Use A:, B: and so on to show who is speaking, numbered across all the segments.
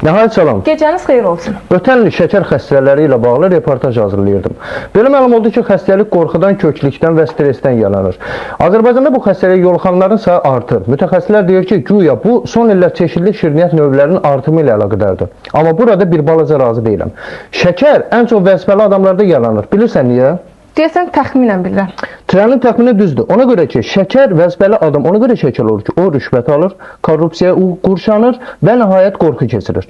A: Nəhayət salam.
B: Gecəniz xeyir olsun.
A: Ötən il şəkər xəstələri ilə bağlı reportaj hazırlayırdım. Belə məlum oldu ki, xəstəlik qorxudan, köklükdən və stressdən yaranır. Azərbaycanda bu xəstəliyə yoluxanların sayı artır. Mütəxəssislər deyir ki, güya bu son illər çeşidli şirniyyat növlərinin artımı ilə əlaqədardır. Amma burada bir balaca razı deyiləm. Şəkər ən çox vəzifəli adamlarda yaranır. Bilirsən niyə?
B: Deyəsən təxminən bilirəm.
A: Trenin təxmini düzdür. Ona görə ki, şəkər vəzifəli adam ona görə şəkər olur ki, o rüşvət alır, korrupsiyaya qurşanır və nəhayət qorxu keçirir.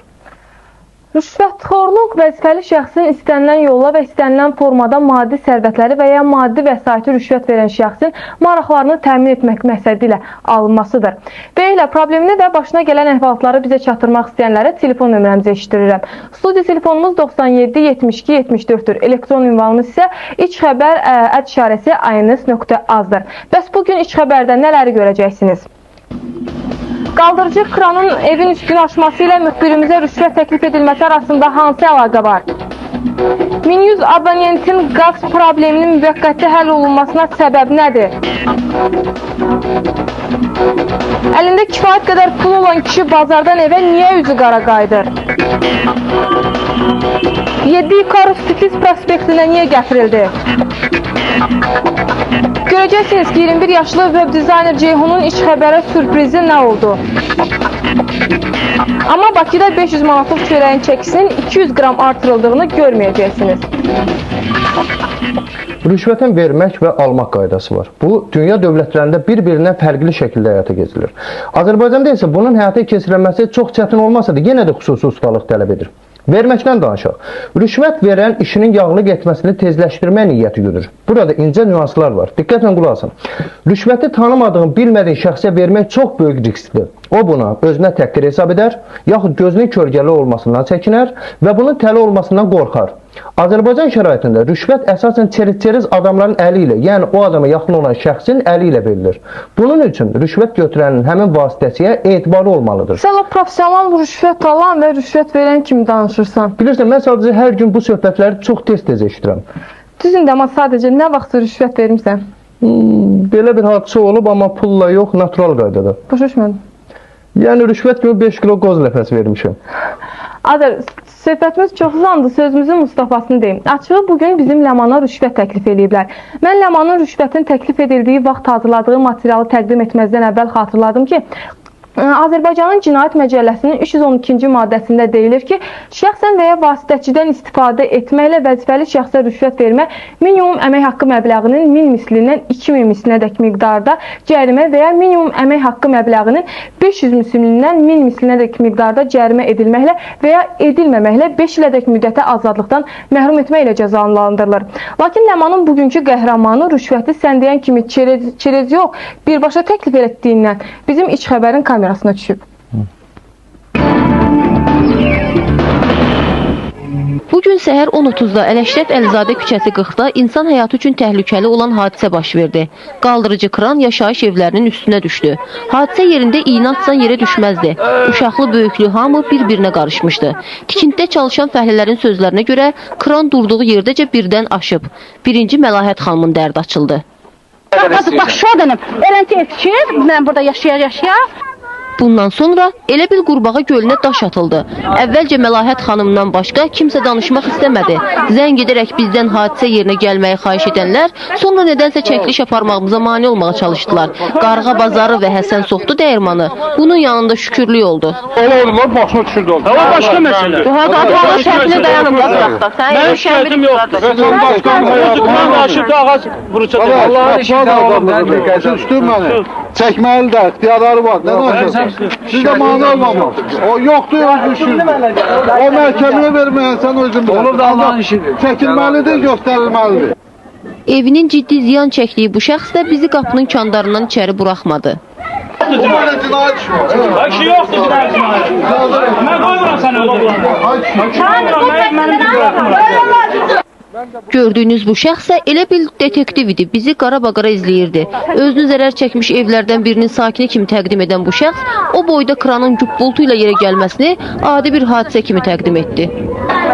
B: Rüşvətxorluq vəzifəli şəxsin istənilən yolla və istənilən formada maddi sərvətləri və ya maddi vəsaiti rüşvət verən şəxsin maraqlarını təmin etmək məqsədi ilə alınmasıdır. Belə problemini və başına gələn əhvalatları bizə çatdırmaq istəyənlərə telefon nömrəmizi eşitdirirəm. Studiya telefonumuz 97 72 74-dür. Elektron ünvanımız isə iç-xəbər@ins.az-dır. Bəs bugün iç xəbərdə nələri görəcəksiniz? Qaldırıcı kranın evin üstünü aşması ilə müxbirimizə rüşvət təklif edilməsi arasında hansı əlaqə var? 1100 abonentin qaz probleminin müvəqqəti həll olunmasına səbəb nədir? Əlində kifayət qədər pul olan kişi bazardan evə niyə üzü qara qayıdır? 7 Karus Tiflis prospektinə niyə gətirildi? Görəcəksiniz ki, 21 yaşlı web dizayner Ceyhunun iç xəbərə sürprizi nə oldu? Amma Bakıda 500 manatlıq çörəyin çəkisinin 200 qram artırıldığını görməyəcəksiniz.
A: Rüşvətin vermək və almaq qaydası var. Bu, dünya dövlətlərində bir-birindən fərqli şəkildə həyata keçirilir. Azərbaycanda isə bunun həyata keçirilməsi çox çətin olmasa da yenə də xüsusi ustalıq tələb edir. Verməkdən danışaq. Rüşvət verən işinin yağlıq etməsini tezləşdirmə niyyəti güdür. Burada incə nüanslar var. Diqqətlə qulaq asın. Rüşvəti tanımadığın, bilmədiyin şəxsə vermək çox böyük risklidir. O buna özünə təhqir hesab edər, yaxud gözünün kölgəli olmasından çəkinər və bunun təli olmasından qorxar. Azərbaycan şəraitində rüşvət əsasən çeriz adamların əli ilə, yəni o adama yaxın olan şəxsin əli ilə verilir. Bunun üçün rüşvət götürənin həmin vasitəsiyə etibarı olmalıdır.
B: Sən o professional rüşvət alan və rüşvət verən kimi danışırsan.
A: Bilirsən, mən sadəcə hər gün bu söhbətləri çox tez eşidirəm.
B: Düzündə, amma sadəcə nə vaxt rüşvət vermişsən?
A: Belə bir hadisə olub, amma pulla yox, natural qaydada.
B: Başa düşmədim.
A: Yəni rüşvət kimi 5 kilo qoz ləpəsi vermişəm.
B: Adər, söhbətimiz çox uzandı, sözümüzün Mustafasını deyim. Açığı bugün bizim Ləmana rüşvət təklif ediblər. Mən Ləmanın rüşvətin təklif edildiyi vaxt hazırladığı materialı təqdim etməzdən əvvəl xatırladım ki, Azərbaycanın Cinayət Məcəlləsinin 312-ci maddəsində deyilir ki, şəxsən və ya vasitəçidən istifadə etməklə vəzifəli şəxsə rüşvət vermə minimum əmək haqqı məbləğinin 1000 mislindən 2000 mislinədək miqdarda cərimə və ya minimum əmək haqqı məbləğinin 500 mislindən 1000 mislinədək miqdarda cərimə edilməklə və ya edilməməklə 5 ilədək müddətə azadlıqdan məhrum etməklə cəzalandırılır. Lakin Ləmanın bugünkü qəhrəmanı rüşvəti sən deyən kimi çerez yox, birbaşa təklif etdiyindən bizim iç xəbərin kamerasına düşüb.
C: Bugün səhər 10:30-da Ələşrəf Əlizadə küçəsi 40-da insan həyatı üçün təhlükəli olan hadisə baş verdi. Qaldırıcı kran yaşayış evlərinin üstünə düşdü. Hadisə yerində iynə atsan yerə düşməzdi. Uşaqlı böyüklü hamı bir-birinə qarışmışdı. Tikintidə çalışan fəhlələrin sözlərinə görə kran durduğu yerdəcə birdən aşıb. Birinci Məlahət xanımın dərdi açıldı.
D: Bax şu adamım, eləncə etkir, mən burada yaşayaq.
C: Bundan sonra elə bil qurbağa gölünə daş atıldı. Əvvəlcə Məlahət xanımdan başqa kimsə danışmaq istəmədi. Zəng edərək bizdən hadisə yerinə gəlməyi xahiş edənlər sonra nədənsə çəkiliş aparmağımıza mane olmağa çalışdılar. Qarğa bazarı və Həsən Soxdu dəyirmanı bunun yanında şükürlük oldu.
E: Onlar başına düşürdü oldu.
D: Hava başqa məsələ.
C: Bu adamın şəkli dayanıb da.
E: Mən şəkilim yoxdur. Sən başqan hayatı. Mən aşırı ağac vuruşacaq. Allah'ın işi
F: Qəşin üstü məni. Çəkməli də, ixtiyarları var. Nə danışırsın? Sizdə mani olmamaq. O yoxdur, öz düşürdü. O məhkəməyə verməyən sən özün bilirsən.
E: Olur da Allah'ın işidir.
F: Çəkilməlidir, göstərilməlidir.
C: Evinin ciddi ziyan çəkdiyi bu şəxs də bizi qapının kandarından içəri buraxmadı.
F: Bu belə cinayət işi var.
E: Kişi yoxdur cinayət cinayət. Mən qoymuram səni öldürürəm.
C: Gördüyünüz bu şəxs isə elə bil detektiv idi, bizi qara-baqara izləyirdi. Özünü zərər çəkmiş evlərdən birinin sakini kimi təqdim edən bu şəxs o boyda kranın güppultu ilə yerə gəlməsini adi bir hadisə kimi təqdim etdi.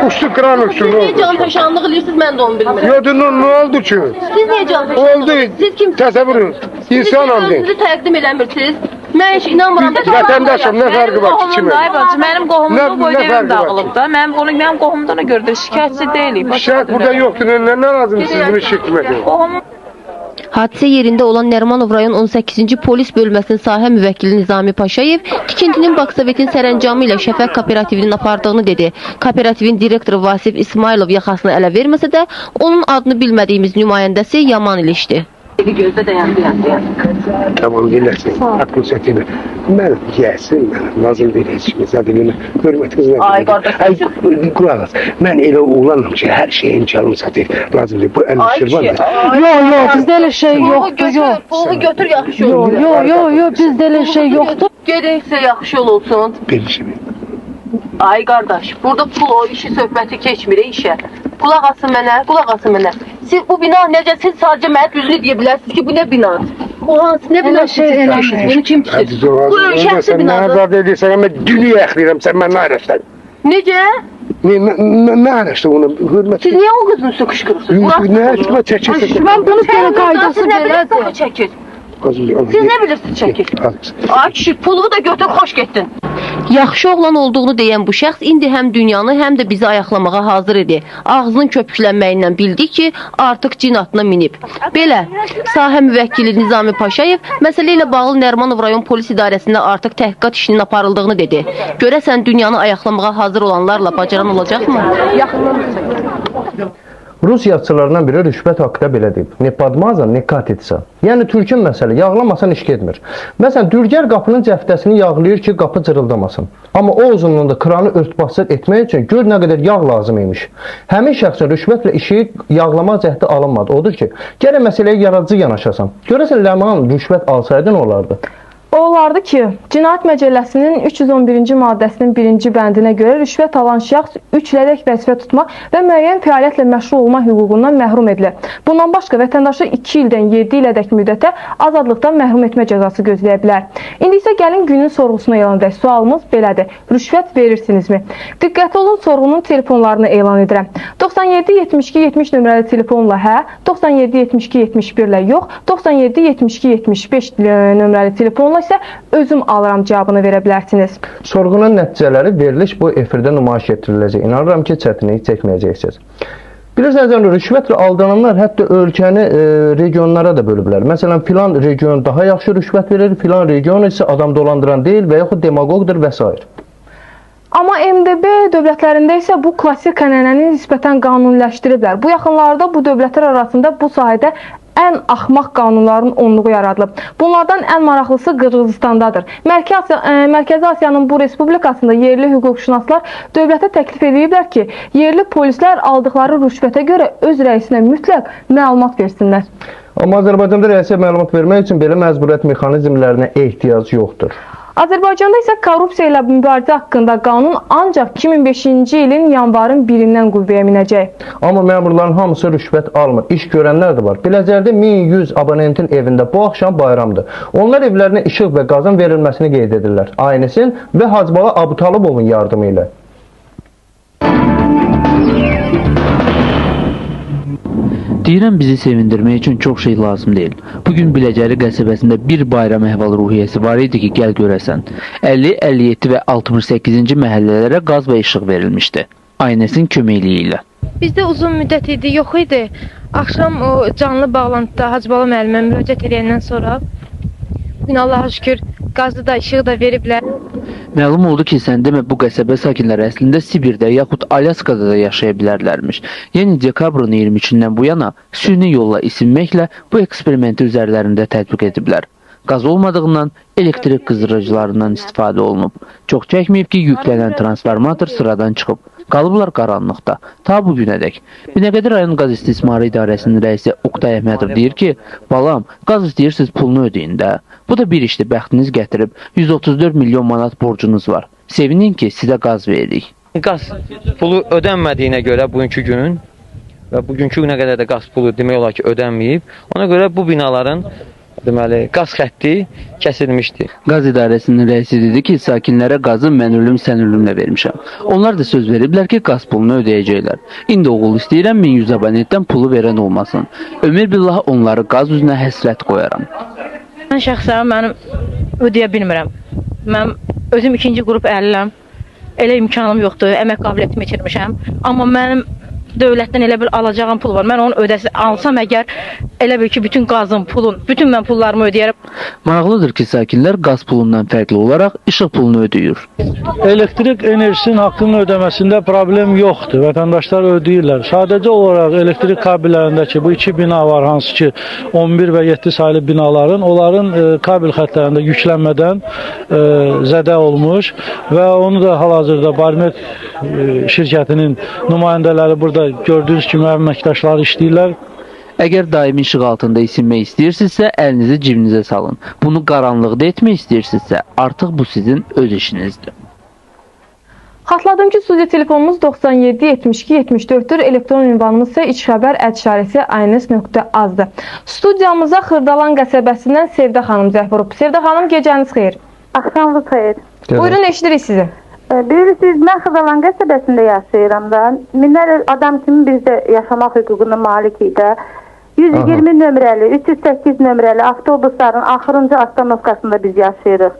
F: Uçdu kran uçdu.
C: Siz niyə canfəşanlıq edirsiniz, mən də onu bilmirəm.
F: Yoxdur, nə oldu ki?
C: Siz niyə canfəşanlıq edirsiniz? Siz kim?
F: Təsəvvür edin. İnsanam deyil.
C: Özünüzü təqdim eləmirsiniz. Mən heç inanmıram da.
G: Vətəndaşım, nə fərqi var ki, kimə?
H: Ay bacı, mənim qohumumda
G: Nə
H: boy devrim
G: fərqi var
H: dağılıb da. Mənim qohumumdan da görə də şikayətçi deyilik.
G: Şikayət burada yoxdur. Nə lazım sizin şirkətə?
H: Qohumum
C: Hadisə yerində olan Nərimanov rayon 18-ci polis bölməsinin sahə müvəkkili Nizami Paşayev tikintinin Baksovetin sərəncamı ilə Şəfəq kooperativinin apardığını dedi. Kooperativin direktoru Vasif İsmailov yaxasını ələ verməsə də, onun adını bilmədiyimiz nümayəndəsi yaman ilişdi.
D: Gözdə dayandı.
G: Tamam, dinləsin. Haqqın sətini. Mən yəsin, lazım deyil heç kimi. Zədilini, hörmət qızına.
D: Ay, qardaş.
G: Qulaq as. Mən elə oğlanım ki, hər şeyin canımı satır. Lazım deyil. Bu əlişir var mı?
D: Yok, bizdə elə şey yoxdur, yox.
C: Pulu götür, yaxşı olur.
D: Yok, bizdə elə şey yoxdur.
C: Gedin sizə yaxşı yol olsun.
G: Bir şey mi?
C: Ay qardaş, burada pul o işi söhbəti keçmir işə. Qulaq asın mənə. Siz bu bina necə, siz sadəcə mənə düzlü deyə bilərsiniz ki, bu nə binadır? O hansı, nə binası? Bunu kim bilir? Bu şəxsi
G: Sən nə
C: binadır.
G: azad edirsən, mən dünya əxləyirəm, sən mən nə araşdın?
C: Necə?
G: Nə araşdın onu? Hörmət.
C: Siz niyə o qızın üstə qışqırırsınız?
G: Nə üstümə çəkirsən?
D: Mən bunu belə qaydası
C: Siz nə
D: belədir.
C: bilirsiniz çəkir? Siz nə bilirsiniz çəkir? Ay kişi, pulu da götür, xoş getdin. Yaxşı oğlan olduğunu deyən bu şəxs indi həm dünyanı, həm də bizi ayaqlamağa hazır idi. Ağzının köpüklənməyindən bildi ki, artıq cin atına minib. Belə, sahə müvəkkili Nizami Paşayev məsələ ilə bağlı Nərimanov rayon polis idarəsində artıq təhqiqat işinin aparıldığını dedi. Görəsən dünyanı ayaqlamağa hazır olanlarla bacaran olacaqmı?
A: Rus yazıçılarından biri rüşvət haqqında belə deyib. Ne padmazan, ne katitsa. Yəni Türkün məsələ, yağlamasan iş getmir. Məsələn, dülgər qapının cəftəsini yağlayır ki, qapı cırıldamasın. Amma o uzunluğunda kranı örtbasır etmək üçün gör nə qədər yağ lazım imiş. Həmin şəxsin rüşvətlə işi yağlama cəhdi alınmadı. Odur ki, gəlin məsələyə yaradıcı yanaşasan. Görəsən Ləman rüşvət alsaydın olardı.
B: Olardı ki, Cinayət Məcəlləsinin 311-ci maddəsinin 1-ci bəndinə görə rüşvət alan şəxs 3 ilədək vəzifə tutmaq və müəyyən fəaliyyətlə məşğul olma hüququndan məhrum edilir. Bundan başqa vətəndaşı 2 ildən 7 ilədək müddətə azadlıqdan məhrum etmə cəzası gözləyə bilər. İndi isə gəlin günün sorğusuna elan edək. Sualımız belədir. Rüşvət verirsinizmi? Diqqətli olun, sorğunun telefonlarını elan edirəm. 97 72 70 nömrəli telefonla hə, 97 72 71 ilə yox, 97 72 75 nömrəli telefonla isə özüm alıram cavabını verə bilərsiniz.
A: Sorğunun nəticələri veriliş bu efirdə nümayiş etdiriləcək. İnanıram ki, çətinlik çəkməyəcəksiniz. Bilirsiniz, rüşvətlə aldananlar hətta ölkəni regionlara da bölüblər. Məsələn, filan region daha yaxşı rüşvət verir, filan region isə adam dolandıran deyil və yaxud demagogdur və s.
B: Amma MDB dövlətlərində isə bu klassik ənənəni nisbətən qanuniləşdiriblər. Bu yaxınlarda bu dövlətlər arasında bu sahədə ən axmaq qanunların onluğu yaradılıb. Bunlardan ən maraqlısı Qırğızıstandadır. Mərkəzi Asiyanın bu respublikasında yerli hüquqşünaslar dövlətə təklif ediblər ki, yerli polislər aldıqları rüşvətə görə öz rəisinə mütləq məlumat versinlər.
A: Amma Azərbaycanda rəisə məlumat vermək üçün belə məcburiyyət mexanizmlərinə ehtiyac yoxdur.
B: Azərbaycanda isə korrupsiya ilə mübarizə haqqında qanun ancaq 2005-ci ilin yanvarın 1-dən qüvvəyə minəcək.
A: Amma məmurların hamısı rüşvət almır. İş görənlər də var. Biləcərdə 1100 abonentin evində bu axşam bayramdır. Onlar evlərinə işıq və qazın verilməsini qeyd edirlər. Aynisin və Hacbala Abutalıbovun yardımı ilə.
I: Deyirəm, bizi sevindirmək üçün çox şey lazım deyil. Bugün Biləcəri qəsəbəsində bir bayram əhval-ruhiyyəsi var idi ki, gəl görəsən. 50, 57 və 68-ci məhəllələrə qaz və işıq verilmişdi. Aynəsin köməkliyi ilə.
J: Bizdə uzun müddət idi, yox idi. Axşam o canlı bağlantıda Hacbala müəllimə müraciət edəndən sonra bugün Allaha şükür qazı da, işığı da veriblər.
I: Məlum oldu ki, sən demə bu qəsəbə sakinləri əslində Sibirdə yaxud Alyaskada da yaşaya bilərlərmiş. Yəni dekabrın 23-dən bu yana süni yolla isinməklə bu eksperimenti üzərlərində tətbiq ediblər. Qaz olmadığından elektrik qızdırıcılarından istifadə olunub. Çox çəkməyib ki, yüklənən transformator sıradan çıxıb. Qalıblar qaranlıqda. Ta bu günədək. Binəqədi rayon qaz istismarı idarəsinin rəisi Oqtay Əhmədov deyir ki, balam, qaz istəyirsiniz pulunu ödeyin də. Bu da bir işdir, bəxtiniz gətirib 134 milyon manat borcunuz var. Sevinin ki, sizə qaz veririk.
K: Qaz pulu ödənmədiyinə görə bugünkü günün və bugünkü günə qədər də qaz pulu demək olar ki, ödənməyib. Ona görə bu binaların deməli, qaz xətti kəsilmişdir.
I: Qaz idarəsinin rəisi dedi ki, sakinlərə qazı mən ölüm, sən ölümlə vermişəm. Onlar da söz veriblər ki, qaz pulunu ödəyəcəklər. İndi oğul istəyirəm 1100 abonentdən pulu verən olmasın. Ömür billah onları qaz üzünə həsrət qoyaram.
J: Şəxsən mənim
D: ödəyə bilmirəm. Mən özüm ikinci qrup əhliləm. Elə imkanım yoxdur, əmək qabiliyyətimi itirmişəm. Amma mənim dövlətdən elə bir alacağım pul var. Mən onu alsam əgər, elə bil ki, bütün qazın, pulun, bütün mən pullarımı ödəyərəm.
I: Maraqlıdır ki, sakinlər qaz pulundan fərqli olaraq işıq pulunu ödəyir.
E: Elektrik enerjisinin haqqının ödəməsində problem yoxdur. Vətəndaşlar ödəyirlər. Sadəcə olaraq elektrik kabellərindəki bu iki bina var, hansı ki 11 və 7 saylı binaların, onların kabel xətlərində yüklənmədən zədə olmuş və onu da hal-hazırda Barmet şirkətinin nümayəndələri burada gördüyünüz kimi əməkdaşları işləyirlər.
I: Əgər daimi işıq altında isinmək istəyirsinizsə, əlinizi cibinizə salın. Bunu qaranlıqda etmək istəyirsinizsə, artıq bu sizin öz işinizdir.
B: Xatladım ki, studiya telefonumuz 97 72 74-dür. Elektron ünvanımız isə içxəbər@ins.az-dır. Studiyamıza Xırdalan qəsəbəsindən Sevdə xanım zəng vurub. Sevdə xanım, gecəniz xeyir.
L: Axşamınız xeyir.
B: Buyurun, eşidirik sizi.
L: Bilirsiniz, mən Xırdalan qəsəbəsində yaşayıram da. Minlər adam kimi biz də yaşamaq hüququna malik idi. 120 nömrəli, 308 nömrəli avtobusların axırıncı astanovkasında biz yaşayırıq.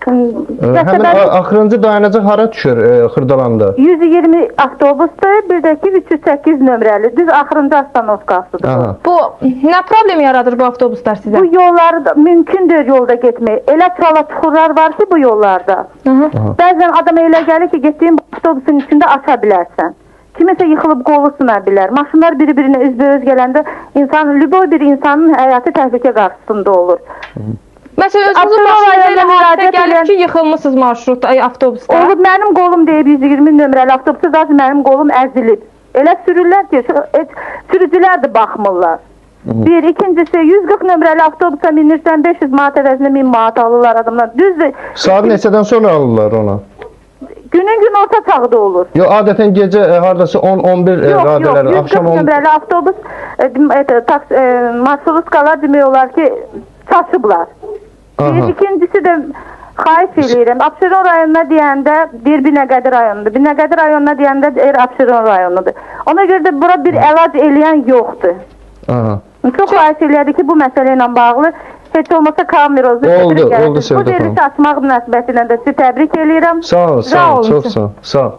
A: Həmin axırıncı dayanacaq hara düşür Xırdalanda?
L: 120 avtobusdur, bir də ki 308 nömrəli, düz axırıncı astanovkasıdır.
B: Bu nə problem yaradır bu avtobuslar sizə?
L: Bu yollarda mümkündür yolda getmək. Elə çala çuxurlar var ki bu yollarda. Bəzən adama elə gəlir ki, getdiyin avtobusun içində aça bilərsən. Kimisə yıxılıb qolu sına bilər. Maşınlar bir-birinə üzbəüz gələndə lüboy bir insanın həyatı təhlükə qarşısında olur.
B: Məsələn, özünüzün başınıza elə hadisə gəlib ki, yıxılmışsınız marşrut, avtobusda.
L: Olub, mənim qolum deyib 120 nömrəli avtobusda zaten mənim qolum əzilib. Elə sürürlər ki, sürücülər də baxmırlar. Bir, ikincisi 140 nömrəli avtobusa minirsən 500 manat əvəzində 1000 manat alırlar adamlar. Düzdür.
A: Saat neçədən sonra alırlar ona?
L: Günün gün orta çağda olur.
A: Yox, adətən gecə hardasa 10-11 radələri, axşam 10.
L: 140 nömrəli avtobus marşrutkalar demək olar ki, çaşıblar. Bir, ikincisi də xahiş edirəm. Abşeron rayonuna deyəndə deyir Binəqədi rayonudur. Binəqədi rayonuna deyəndə deyir Abşeron rayonudur. Ona görə də bura bir əlac eləyən yoxdur. Çox xahiş edirəm ki, bu məsələ ilə bağlı heç olmasa kamerozu
A: oldu
L: bu
A: Sevdə xanım.
L: verilişi açmaq münasibətilə də sizi təbrik edirəm.
A: Sağ ol, çox sağ ol.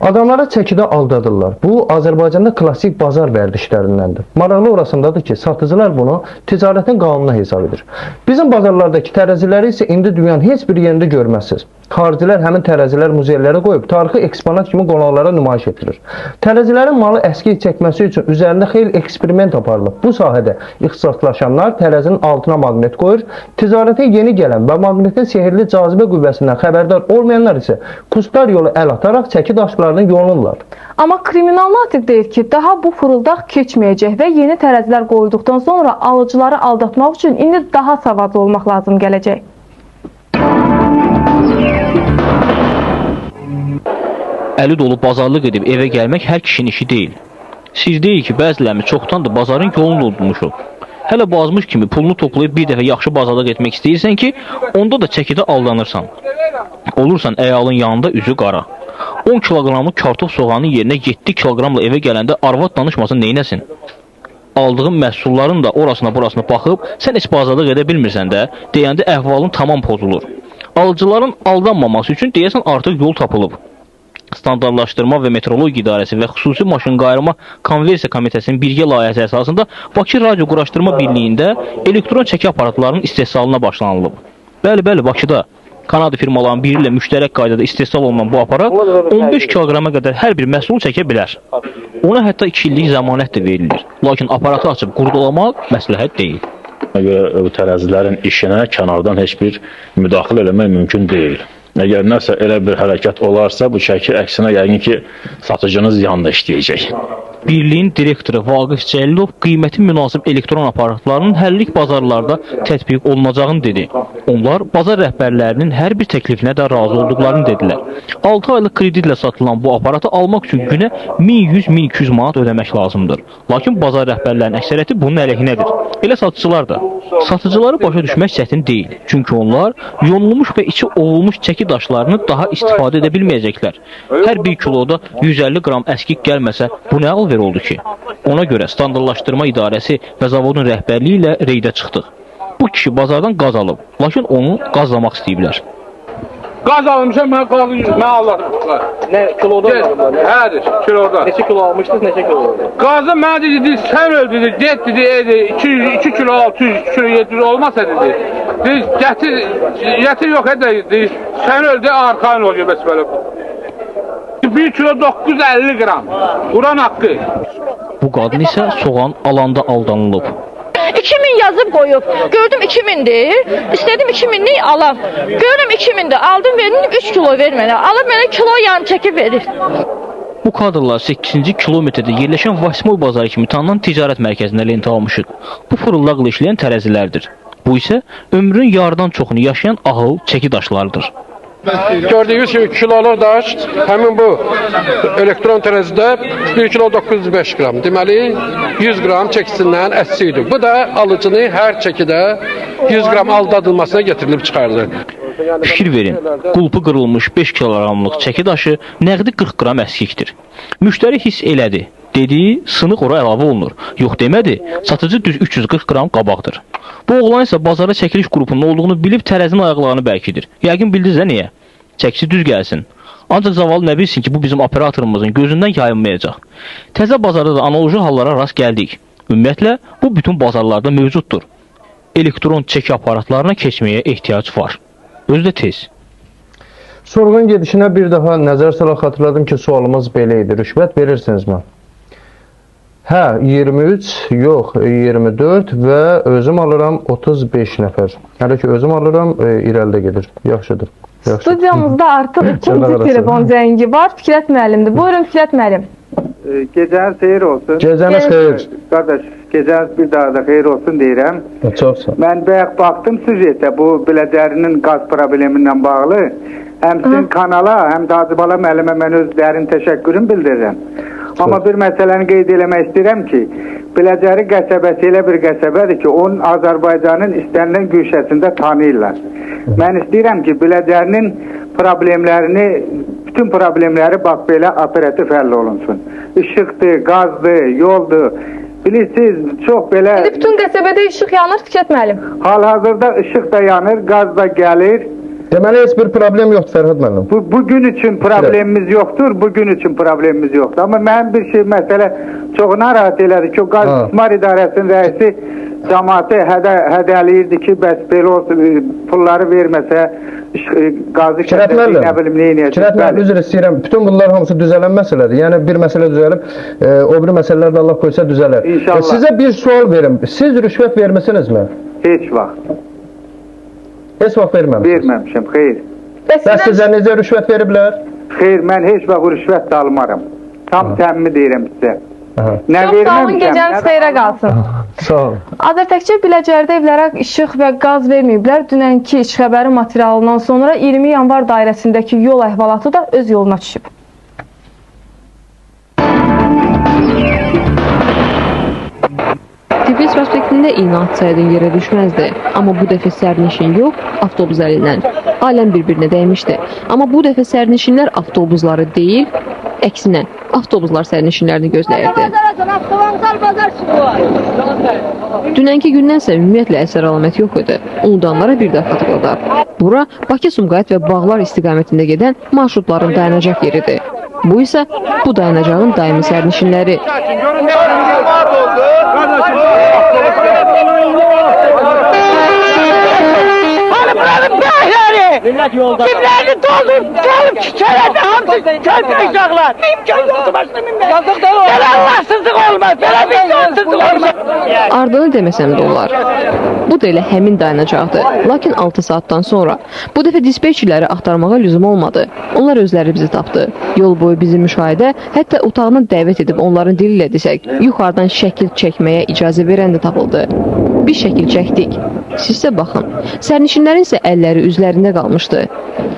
A: Adamlara çəkidə aldadırlar. Bu, Azərbaycanda klassik bazar vərdişlərindəndir. Maraqlı orasındadır ki, satıcılar bunu ticarətin qanununa hesab edir. Bizim bazarlardakı tərəziləri isə indi dünyanın heç bir yerində görməzsiniz. Xaricilər həmin tərəzilər muzeylərə qoyub, tarixi eksponat kimi qonaqlara nümayiş etdirir. Tərəzilərin malı əskik çəkməsi üçün üzərində xeyli eksperiment aparılıb. Bu sahədə ixtisaslaşanlar tərəzinin altına maqnet qoyur. Ticarətə yeni gələn və maqnetin sehirli cazibə qüvvəsindən xəbərdar olmayanlar isə kustlar yolu əl ataraq çəki daşlarını yolurlar.
B: Amma kriminal natiq deyir ki, daha bu fırıldaq keçməyəcək və yeni tərəzilər qoyulduqdan sonra alıcıları aldatmaq üçün indi daha savadlı olmaq lazım gələcək.
M: Əli dolu bazarlıq edib evə gəlmək hər kişinin işi deyil. Siz deyil ki, bəzilərimiz çoxdandır bazarın yolunu doldurmuşuq. Hələ bazmış kimi pulunu toplayıb bir dəfə yaxşı bazarlıq etmək istəyirsən ki, onda da çəkidə aldanırsan. Olursan əyalın yanında üzü qara. 10 kiloqramlıq kartof soğanın yerinə 7 kiloqramla evə gələndə arvad danışmasın neynəsin? Aldığın məhsulların da orasına burasına baxıb, sən heç bazarlıq edə bilmirsən də, deyəndə əhvalın tamam pozulur. Alıcıların aldanmaması üçün deyəsən artıq yol tapılıb. Standartlaşdırma və Metrologiya İdarəsi və Xüsusi Maşınqayırma Konversiya Komitəsinin birgə layihəsi əsasında Bakı Radio Quraşdırma Birliyində elektron çəki aparatlarının istehsalına başlanılıb. Bəli, Bakıda Kanada firmaların biri ilə müştərək qaydada istehsal olunan bu aparat 15 kiloqrama qədər hər bir məhsul çəkə bilər. Ona hətta 2 illik zəmanət də verilir. Lakin aparatı açıb qurdalamaq məsləhət deyil.
N: Bu tərəzilərin işinə kənardan heç bir müdaxilə eləmək mümkün deyil. Əgər nəsə elə bir hərəkət olarsa, bu çəki əksinə yəqin ki, satıcınız yanında işləyəcək.
M: Birliyin direktoru Vaqif Cəlilov qiyməti münasib elektron aparatlarının həllik bazarlarda tətbiq olunacağını dedi. Onlar bazar rəhbərlərinin hər bir təklifinə də razı olduqlarını dedilər. 6 aylıq kreditlə satılan bu aparatı almaq üçün günə 1100-1200 manat ödəmək lazımdır. Lakin bazar rəhbərlərinin əksəriyyəti bunun əleyhinədir. Elə satıcılar da. Satıcıları başa düşmək çətin deyil. Çünki onlar yonulmuş və içi ovulmuş çəki daşlarını daha istifadə edə bilməyəcəklər. Hər bir kiloda 150 qram əskik gəlməsə, bu nə alver oldu ki? Ona görə Standartlaşdırma İdarəsi və zavodun rəhbərliyi ilə reydə çıxdıq. Bu kişi bazardan qaz alıb, lakin onu qazlamaq istəyiblər.
F: Qaz almışam, mən qazı mən alırım.
M: Nə kiloda alırlar?
F: Hədir, kiloda.
M: Neçə kilo almışdınız, neçə kilo oldu?
F: Qazı mənə dedi, sən öl dedi, get dedi, 2 kilo 600, 2 kilo 700 olmasa dedi. Gətir yox dedi, sən öl dedi, arxayın oluyor bəs belə. 1 kilo 950 qram, Quran haqqı.
M: Bu qadın isə soğan alanda aldanılıb.
D: 2000 yazıb qoyub. Gördüm 2000'dir. İstədim 2000'lik alam. Görürüm 2000'dir. Aldım verdim 3 kilo ver mənə. Alıb mənə kilo yarım çəkib verir.
M: Bu kadrlar 8-ci kilometrdə yerləşən Vasmoy bazarı kimi tanınan ticarət mərkəzində lentə almışıq. Bu fırıldaqla işləyən tərəzilərdir. Bu isə ömrünün yarıdan çoxunu yaşayan ahıl çəki daşlarıdır.
O: Gördüyünüz gibi kiloluk daş həmin bu elektron tərəzidə 1 kilo 905 qram. Deməli 100 qram çəkisindən əssidir. Bu da alıcını hər çəkidə 100 qram aldadılmasına getirilib çıxarılır.
M: Fikir verin, qulpu qırılmış 5 kilogramlıq çəki daşı nəqdi 40 qram əskikdir. Müştəri hiss elədi. Dediyi sınıq ora əlavə olunur. Yox demədi, satıcı düz 340 qram qabaqdır. Bu oğlan isə bazara çəkiliş qrupunun olduğunu bilib tərəzinin ayaqlarını bərkidir. Yəqin bildiniz də niyə? Çəkisi düz gəlsin. Ancaq zavallı nə bilsin ki, bu bizim operatorumuzun gözündən yayınmayacaq. Təzə bazarda da analoji hallara rast gəldik. Ümumiyyətlə, bu bütün bazarlarda mövcuddur. Elektron çəki aparatlarına keçməyə ehtiyac var. Özü də tez.
A: Sorğun gedişinə bir daha nəzər salaq, xatırladım ki, sualımız belə idi. Rüşvət verirsinizmi? Hə, 23, yox, 24 və özüm alıram 35 nəfər. Hələ ki, özüm alıram, irəlidə gedir. Yaxşıdır.
B: Studiyamızda artıq ikinci telefon zəngi var. Fikrət müəllimdir. Buyurun Fikrət müəllim.
P: Gecəniz xeyir olsun.
A: Gecəniz xeyir.
P: Qardaş, gecəniz bir daha da xeyir olsun deyirəm.
A: Çox sağ ol.
P: Mən bayaq baxdım süjetə bu Biləcərinin qaz problemi ilə bağlı. Həm sizin kanala, həm də Hacıbala müəllimə mən öz dərin təşəkkürümü bildirirəm. Amma bir məsələni qeyd eləmək istəyirəm ki, Biləcəri qəsəbəsi elə bir qəsəbədir ki, onun Azərbaycanın istənilən güşəsində tanıyırlar. Mən istəyirəm ki, Biləcərinin problemlərini, bütün problemləri bax belə operativ həll olunsun. İşıqdır, qazdır, yoldur. Bilirsiniz, çox belə...
B: Bütün qəsəbədə işıq yanır Fikrət müəllim.
P: Hal-hazırda işıq da yanır, qaz da gəlir.
A: Deməli, heç bir problem yoxdur Fərhad müəllim.
P: Bugün üçün problemimiz yoxdur, bugün üçün problemimiz yoxdur. Amma mənim bir şey məsələ çox narahat elədi ki, o qaz istismar idarəsinin rəisi cəmaatı hədəliyirdi ki, bəs belə olsun, pulları verməsə, qazı kəsəsi, nə bilim, neyinəyəcək.
A: Kirət müəllim, üzr istəyirəm, bütün bunlar hamısı düzələn məsələdir. Yəni, bir məsələ düzəlib, o bir məsələlər də Allah qoysa düzələr.
P: İnşallah.
A: Sizə bir sual verim. Siz rüşvət vermisinizmi?
P: Heç vaxt.
A: Heç vaxt verməmişsiniz?
P: Verməmişim, xeyr.
A: Bəs sizə necə rüşvət veriblər?
P: Xeyr, mən heç vaxt rüşvət də almaram. Tam təmimi deyirəm sizə. Nə
B: Çox sağ olun, gecəniz xeyrə qalsın.
A: Sağ olun.
B: Azərtəkcə Biləcərdə evlərə işıq və qaz verməyiblər. Dünənki iş xəbəri materialından sonra 20 yanvar dairəsindəki yol əhvalatı da öz yoluna düşüb.
C: Tiflis prospektində inat sayıdan yerə düşməzdi. Amma bu dəfə sərnişin yox, avtobus əlindən. Aləm bir-birinə dəymişdi. Amma bu dəfə sərnişinlər avtobusları deyil, əksinə avtobuslar sərnişinlərini gözləyirdi. Dünənki gündənsə ümumiyyətlə əsər əlamət yox idi. Unudanlara bir də xatırladar. Bura Bakı, Sumqayıt və Bağlar istiqamətində gedən marşrutların dayanacaq yeridir. Bu isə bu dayanacağın daimi sərnişinləri.
Q: Millət yolda. Kimlərini doldurup gəlib çiçələdi, hamısı köpəkcaqlar. İmkan yoxdur başına minmək. Belə Allahsızlıq olmaz, belə vicdansızlıq olmaz.
C: Ardını deməsəm də olar. Bu da elə həmin dayanacaqdır. Lakin 6 saatdan sonra. Bu dəfə dispetçiləri axtarmağa lüzum olmadı. Onlar özləri bizi tapdı. Yol boyu bizi müşahidə, hətta otağına dəvət edib onların dili ilə desək, yuxarıdan şəkil çəkməyə icazə verən də tapıldı. Bir şəkil çəkdik. Sizsə baxın, sərnişinlərin isə əlləri üzlərində qalmışdı.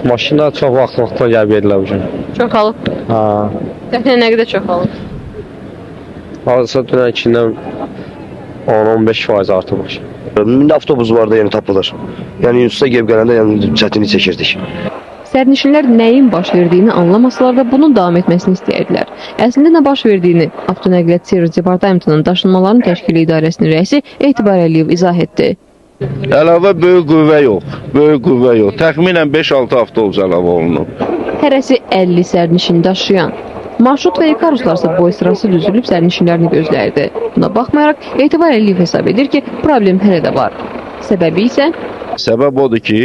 R: Maşında çox vaxt-vaxtla gəlib edirlər bu gün.
C: Çoxalıb?
R: Ha.
C: Təxminən nə qədər çoxalıb?
R: Hardasa dünənkindən 10-15% artırmış.
S: İndi avtobus var da yəni tapılır. Yəni Yunus'a gəlib gələndə yəni çətinlik çəkirdik.
C: Sərnişinlər nəyin baş verdiyini anlamasalar da bunun davam etməsini istəyirdilər. Əslində nə baş verdiyini Avtonəqliyyat Servis Departamentinin Daşınmaların Təşkili İdarəsinin rəisi Etibar Əliyev izah etdi.
F: Əlavə böyük qüvvə yox. Böyük qüvvə yox. Təxminən 5-6 avtobus əlavə olunub.
C: Hərəsi 50 sərnişin daşıyan. Marşrut və ikaruslarsa boy sırası düzülüb sərnişinlərini gözləyirdi. Buna baxmayaraq Etibar Əliyev hesab edir ki, problem hələ də var. Səbəbi isə
F: Səbəb odur ki,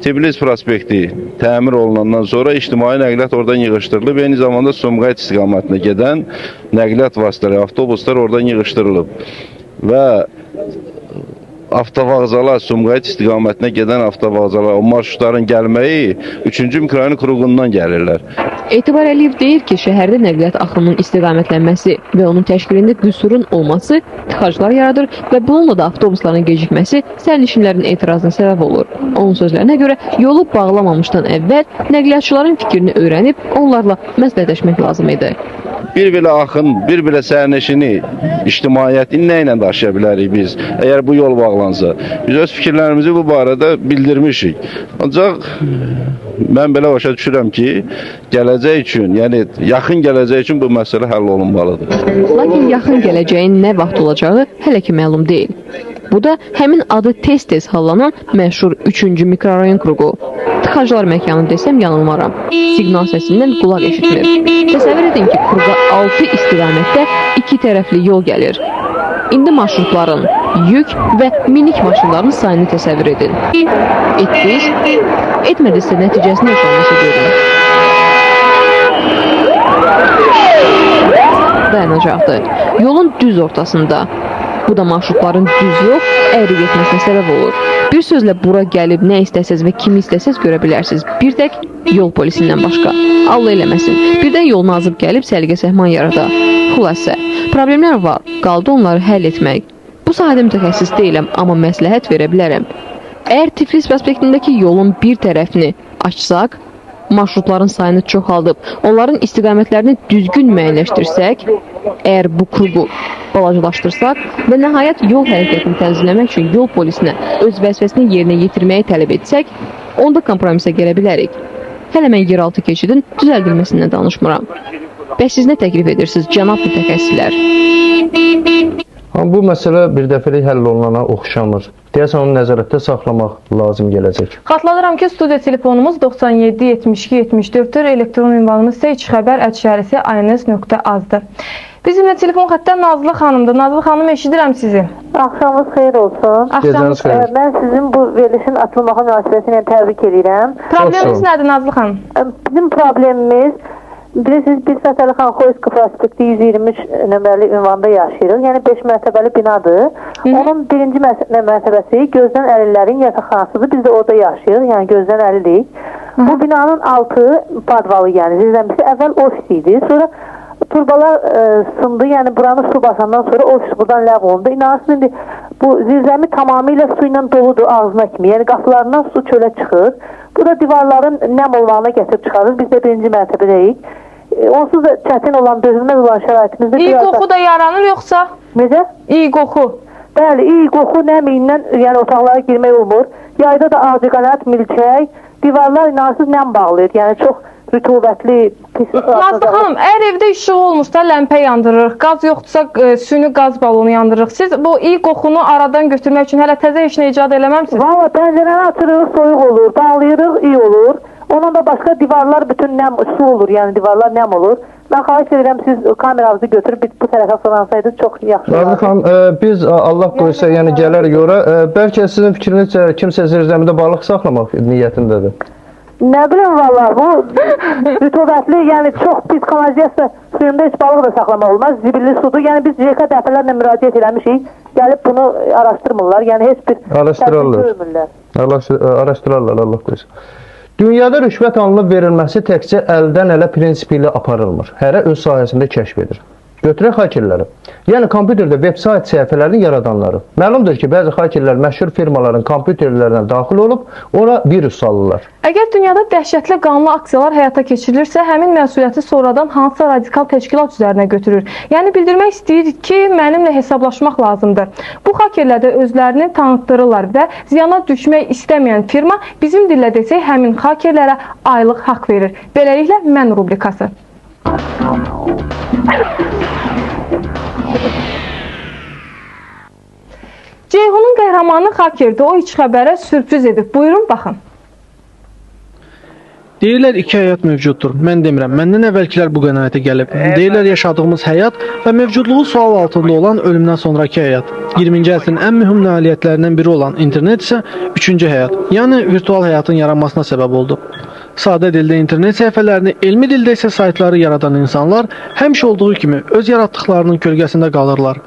F: Tbilisi prospekti təmir olunandan sonra ictimai nəqliyyat oradan yığışdırılıb, eyni zamanda Sumqayıt istiqamətinə gedən nəqliyyat vasitələri, avtobuslar oradan yığışdırılıb və avtovağzalar, Sumqayıt istiqamətinə gedən avtovağzalar, o marşrutların gəlməyi 3-cü mikrorayon kruqundan gəlirlər.
C: Etibar Əliyev deyir ki, şəhərdə nəqliyyat axınının istiqamətlənməsi və onun təşkilində qüsurun olması tıxaclar yaradır və bununla da avtobusların gecikməsi sərnişinlərin etirazına səbəb olur. Onun sözlərinə görə yolu bağlamamışdan əvvəl nəqliyyatçıların fikrini öyrənib onlarla məsləhətləşmək lazım idi.
F: Bir belə axın, bir belə sərnişini ictimaiyyəti nə ilə daşıya bilərik biz, əgər bu yol bağlansa? Biz öz fikirlərimizi bu barədə bildirmişik. Ancaq mən belə başa düşürəm ki, gələcək üçün, yəni yaxın gələcək üçün bu məsələ həll olunmalıdır.
C: Lakin yaxın gələcəyin nə vaxt olacağı hələ ki məlum deyil. Bu da həmin adı tez-tez hallanan məşhur 3-cü mikrorayon kruqu. Tıxaclar məkanı desəm yanılmaram. Siqnal səsindən qulaq eşitmir. Təsəvvür edin ki, kruqa 6 istiqamətdə 2 tərəfli yol gəlir. İndi marşrutların, yük və minik maşınların sayını təsəvvür edin. Etdiniz, etmədinizsə nəticəsini yaşanması görün. Dayanacaqdır. Yolun düz ortasında. Bu da marşrutların düz yox, əyri getməsinə səbəb olur. Bir sözlə bura gəlib nə istəsəz və kimi istəsəz görə bilərsiniz. Bir tək yol polisindən başqa. Allah eləməsin. Birdən yolun azıb gəlib səliqə-səhman yarada. Xülasə, problemlər var. Qaldı onları həll etmək. Bu sahədə mütəxəssis deyiləm, amma məsləhət verə bilərəm. Əgər Tiflis prospektindəki yolun bir tərəfini açsaq, marşrutların sayını çoxaldıb, onların istiqamətlərini düzgün müəyyənləşdirsək, əgər bu kruqu balacalaşdırsaq və nəhayət yol hərəkətini tənzimləmək üçün yol polisinə öz vəzifəsini yerinə yetirməyi tələb etsək, onda kompromisə gələ bilərik. Hələ mən yeraltı keçidin düzəldilməsindən danışmıram. Bəs siz nə təklif edirsiniz, cənab mütəxəssislər?
A: Bu məsələ bir dəfəlik həll olunana oxşamır. Deyəsən onu nəzarətdə saxlamaq lazım gələcək.
B: Xatırladıram ki, studiya telefonumuz 97 72 74-dür. Elektron ünvanımız isə içxəbər@ans.az-dır. Bizimlə telefon xəttə Nazlı xanımdır. Nazlı xanım, eşidirəm sizi.
L: Axşamınız xeyir olsun.
A: Gecəniz xeyir.
L: Mən sizin bu verilişin açılmağı münasibəti ilə təbrik edirəm.
B: Probleminiz nədir Nazlı xanım?
L: Bizim problemimiz, bilirsiniz, biz məsələ Xanxoyski prospekti 123 nömrəli ünvanda yaşayırıq. Yəni 5 mərtəbəli binadır. Onun birinci mərtəbəsi gözdən əlillərin yataqxanasıdır. Biz də orada yaşayırıq, yəni gözdən əlilik. Bu binanın altı padvalı, yəni zirzəmisi əvvəl ofis idi. Sonra turbalar sındı, yəni buranı su basandan sonra ofis buradan ləğv olundu. İnanırsınız, indi bu zirzəmi tamamilə su ilə doludur ağzına kimi. Yəni qapılarından su çölə çıxır. Bu da divarların nəm olmağına gətirib çıxarır. Biz də birinci mərtəbədəyik. Onsuz da çətin olan, dözülməz olan şəraitimizdə
B: İyi qoxu da yaranır yoxsa?
L: Necə?
B: İyi qoxu.
L: Bəli, iyi qoxu nəmiyindən, yəni otaqlara girmək olmur. Yayda da ağcaqanad, milçək, divarlar inanırsınız nəm bağlayır. Yəni çox rütubətli, pis.
B: Nazlı xanım, əgər evdə işıq olmuşsa ləmpə yandırırıq, qaz yoxdursa süni qaz balonu yandırırıq. Siz bu iyi qoxunu aradan götürmək üçün hələ təzə işini icad eləməmsiniz?
L: Valla pəncərəni açırıq, soyuq olur, bağlayırıq, iyi olur. Ondan da başqa divarlar bütün nəm, su olur, yəni divarlar nəm olur. Mən xahiş edirəm, siz kameranızı götürüb bu tərəfə fırlansaydınız çox yaxşı olardı.
A: Nazlı xanım, biz Allah qoysa, yəni gələrik ora. Bəlkə sizin fikrinizcə kimsə zirzəmidə balıq saxlamaq niyyətindədir?
L: Nə bilim valla, bu rütubətli, yəni çox pis kanalizasiya suyunda heç balıq da saxlamaq olmaz, zibilli sudur. Yəni biz JK dəfələrlə müraciət eləmişik, gəlib bunu araşdırmırlar, yəni heç bir
A: araşdırarlar, Allah qoysa. Dünyada rüşvət alınıb verilməsi təkcə əldən ələ prinsipi ilə aparılmır. Hərə öz sahəsində kəşf edir. Götürək hakerləri. Yəni kompüterdə veb-sayt səhifələrinin yaradanları. Məlumdur ki, bəzi hakerlər məşhur firmaların kompüterlərinə daxil olub, ora virus salırlar.
B: Əgər dünyada dəhşətli qanlı aksiyalar həyata keçirilirsə, həmin məsuliyyəti sonradan hansısa radikal təşkilat üzərinə götürür. Yəni bildirmək istəyir ki, mənimlə hesablaşmaq lazımdır. Bu hakerlər də özlərini tanıtdırırlar və ziyana düşmək istəməyən firma bizim dillə desək həmin hakerlərə aylıq haqq verir. Beləliklə mən rubrikası. Ceyhunun qəhrəmanı xakerdir. O iç xəbərə sürpriz edib. Buyurun, baxın.
T: Deyirlər iki həyat mövcuddur. Mən demirəm, məndən əvvəlkilər bu qənaətə gəlib. Deyirlər yaşadığımız həyat və mövcudluğu sual altında olan ölümdən sonraki həyat. 20-ci əsrin ən mühüm nailiyyətlərindən biri olan internet isə üçüncü həyat, yəni virtual həyatın yaranmasına səbəb oldu. Sadə dildə internet səhifələrini, elmi dildə isə saytları yaradan insanlar həmişə olduğu kimi öz yaratdıqlarının kölgəsində qalırlar.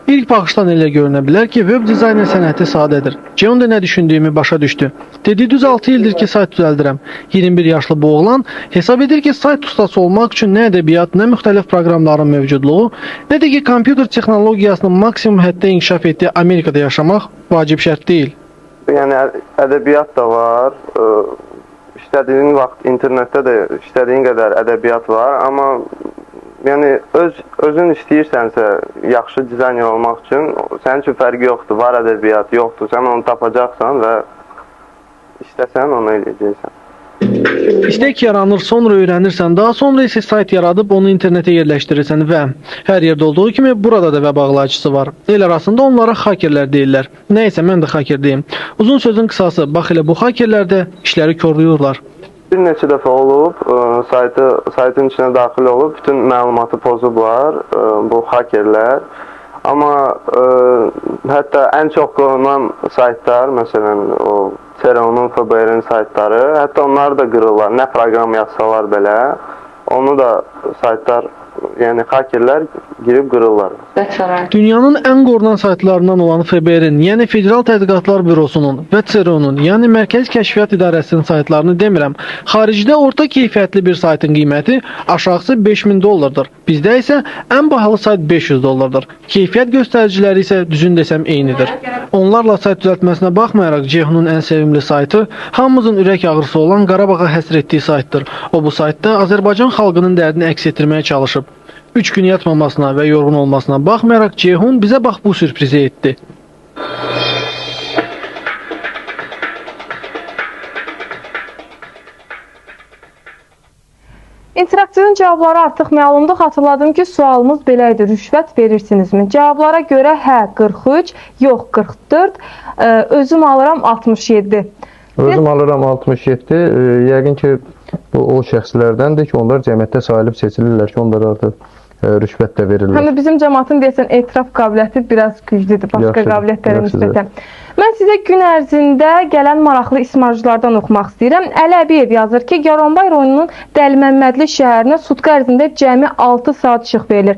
T: İlk baxışdan elə görünə bilər ki, web dizayner sənəti sadədir. Ceyhun da nə düşündüyümü başa düşdü. Dedi, düz 6 ildir ki, sayt düzəldirəm. 21 yaşlı bu oğlan hesab edir ki, sayt ustası olmaq üçün nə ədəbiyyat, nə müxtəlif proqramların mövcudluğu, nə də ki, kompüter texnologiyasının maksimum həddə inkişaf etdiyi Amerikada yaşamaq vacib şərt deyil.
U: Yəni, ədəbiyyat da var, işlədiyin vaxt internetdə də işlədiyin qədər ədəbiyyat var, amma yəni özün istəyirsənsə yaxşı dizayner olmaq üçün sənin üçün fərqi yoxdur, var ədəbiyyat, yoxdur, sən onu tapacaqsan və istəsən onu eləyəcəksən.
T: İstək yaranır, sonra öyrənirsən, daha sonra isə sayt yaradıb onu internetə yerləşdirirsən və hər yerdə olduğu kimi burada da vəb bağlayıcısı var. El arasında onlara hakerlər deyirlər. Nəysə, mən də haker deyim. Uzun sözün qısası, bax elə bu hakerlər də işləri korlayırlar.
U: Bir neçə dəfə olub, saytın içinə daxil olub, bütün məlumatı pozublar bu hakerlər. Amma hətta ən çox qorunan saytlar, məsələn, o TRO-nun, FBR-in saytları, hətta onları da qırırlar. Nə proqram yazsalar belə, onu da saytlar, yəni hakerlər girib qırırlar.
T: Dünyanın ən qorunan saytlarından olan FBR-in, yəni Federal Tədqiqatlar Bürosunun və TRO-nun, yəni Mərkəzi Kəşfiyyat İdarəsinin saytlarını demirəm. Xaricdə orta keyfiyyətli bir saytın qiyməti aşağısı $5000. Bizdə isə ən bahalı sayt $500. Keyfiyyət göstəriciləri isə düzün desəm eynidir. Onlarla sayt düzəltməsinə baxmayaraq Ceyhunun ən sevimli saytı hamımızın ürək ağrısı olan Qarabağa həsr etdiyi saytdır. O bu saytda Azərbaycan xalqının dərdini əks etdirməyə çalışıb. 3 gün yatmamasına və yorğun olmasına baxmayaraq Ceyhun bizə bax bu sürprizi etdi.
B: İnteraktivin cavabları artıq məlumdur. Xatırladım ki, sualımız belə idi. Rüşvət verirsinizmi? Cavablara görə hə 43, yox 44, özüm alıram 67.
A: Özüm alıram 67. Yəqin ki, bu o şəxslərdəndir ki, onlar cəmiyyətdə sayılıb seçilirlər ki, onlar artıq rüşvət də verirlər.
B: Həm də bizim cəmaatın deyəsən etiraf qabiliyyəti biraz güclüdür başqa qabiliyyətlərə nisbətən. Mən sizə gün ərzində gələn maraqlı ismarcılardan oxumaq istəyirəm. Əli Əbiyev yazır ki, Garonbay rayonunun Dəliməmmədli şəhərinə sutka ərzində cəmi 6 saat işıq verilir.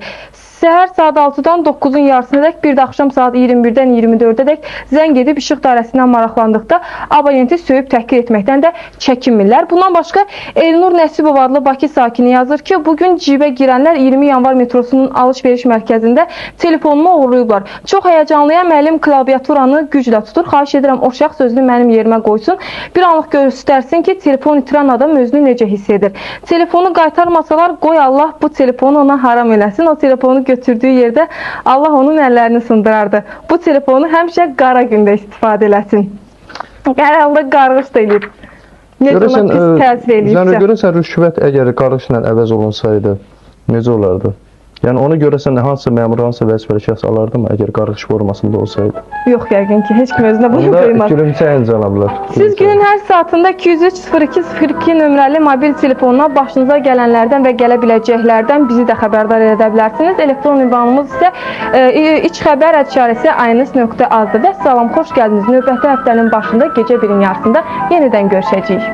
B: Səhər saat 6-dan 9-un yarısına dək, bir də axşam saat 21-dən 24-ə dək zəng edib işıq dairəsindən maraqlandıqda abonenti söyüb təhqir etməkdən də çəkinmirlər. Bundan başqa Elnur Nəsibov adlı Bakı sakini yazır ki, bugün cibə girənlər 20 yanvar metrosunun alış-veriş mərkəzində telefonumu uğurlayıblar. Çox həyəcanlıyam, əlim klaviaturanı güclə tutur. Xahiş edirəm o şəxs özünü mənim yerimə qoysun. Bir anlıq göstərsin ki, telefon itirən adam özünü necə hiss edir. Telefonu qaytarmasalar, qoy Allah bu telefonu ona haram eləsin. O telefonu götürdüyü yerdə Allah onun əllərini sındırardı. Bu telefonu həmişə qara gündə istifadə eləsin. Hər halda qarğış da eləyib. Necə ona pis təsir eləyibsə.
A: Görürsən, rüşvət əgər qarğışla əvəz olunsaydı, necə olardı? Yəni onu görəsən hansı məmur, hansı vəzifəli şəxs alardımı əgər qarğış formasında olsaydı?
B: Yox, yəqin ki, heç kim özünə bunu qoymaz.
A: Onda gülümsəyin cənablar.
B: Siz günün hər saatında 203-02-02 nömrəli mobil telefonuna başınıza gələnlərdən və gələ biləcəklərdən bizi də xəbərdar edə bilərsiniz. Elektron ünvanımız isə içxəbər@aynes.az-dır. Və salam, xoş gəldiniz. Növbəti həftənin başında gecə 1-in yarısında yenidən görüşəcəyik.